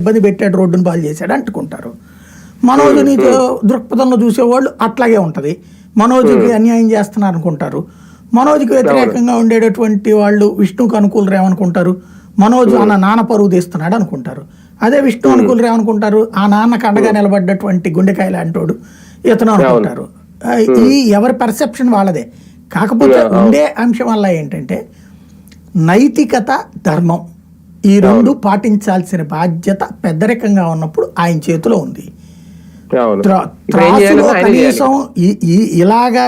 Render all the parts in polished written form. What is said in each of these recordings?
ఇబ్బంది పెట్టాడు, రోడ్డును పాలు చేశాడు అంటుకుంటారు. మనోజ్ని దృక్పథంలో చూసేవాళ్ళు అట్లాగే ఉంటుంది. మనోజ్కి అన్యాయం చేస్తున్నారు అనుకుంటారు. మనోజ్కి వ్యతిరేకంగా ఉండేటటువంటి వాళ్ళు విష్ణుకు అనుకూలరు ఏమనుకుంటారు, మనోజ్ అన్న నాన్న పరువు తీస్తున్నాడు అనుకుంటారు. అదే విష్ణు అనుకూలరు ఏమనుకుంటారు, ఆ నాన్నకు అండగా నిలబడ్డటువంటి గుండెకాయలు అంటోడు ఇతను అనుకుంటారు. ఈ ఎవరి పర్సెప్షన్ వాళ్ళదే. కాకపోతే ఉండే అంశం వల్ల ఏంటంటే నైతికత, ధర్మం ఈ రెండు పాటించాల్సిన బాధ్యత పెద్దరికంగా ఉన్నప్పుడు ఆయన చేతిలో ఉంది. త్రాసులో కనీసం ఇలాగా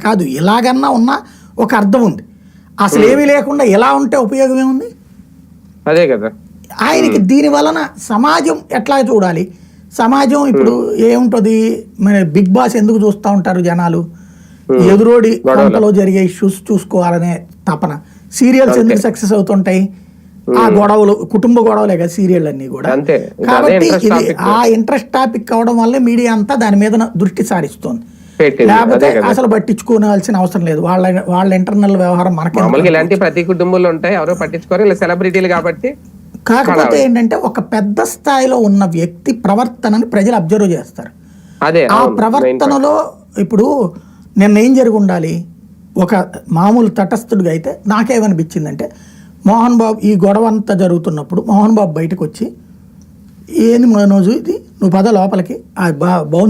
కాదు, ఇలాగన్నా ఉన్నా ఒక అర్థం ఉంది. అసలు ఏమీ లేకుండా ఎలా ఉంటే ఉపయోగం ఏముంది? అదే కదా ఆయనకి దీని వలన సమాజం ఎట్లా చూడాలి? సమాజం ఇప్పుడు ఏముంటుంది, మన బిగ్ బాస్ ఎందుకు చూస్తూ ఉంటారు జనాలు? ఎదురోడి కొంతలో జరిగే ఇష్యూస్ చూసుకోవాలనే తపన. సీరియల్స్ ఎందుకు సక్సెస్ అవుతుంటాయి? ఆ గొడవలు, కుటుంబ గొడవలే కదా సీరియల్ అన్ని కూడా. కాబట్టి ఇది ఆ ఇంట్రెస్ట్ టాపిక్ అవడం వల్ల మీడియా అంతా దాని మీద దృష్టి సారిస్తుంది. లేకపోతే అసలు పట్టించుకోవాల్సిన అవసరం లేదు. వాళ్ళ ఇంటర్నల్ వ్యవహారం మనకి. ఇలాంటి ప్రతి కుటుంబంలో ఉంటాయి, ఎవరో పట్టించుకోరు, ఇలా సెలబ్రిటీలు కాబట్టి. కాకపోతే ఏంటంటే ఒక పెద్ద స్థాయిలో ఉన్న వ్యక్తి ప్రవర్తనని ప్రజలు అబ్జర్వ్ చేస్తారు. ఆ ప్రవర్తనలో ఇప్పుడు నిన్న ఏం జరిగి ఉండాలి? ఒక మామూలు తటస్థుడిగా అయితే నాకేమనిపించిందంటే, మోహన్ బాబు ఈ గొడవ అంతా జరుగుతున్నప్పుడు మోహన్ బాబు బయటకు వచ్చి, ఏంది మనోజు ఇది, నువ్వు పద లోపలికి, ఆ బౌన్స్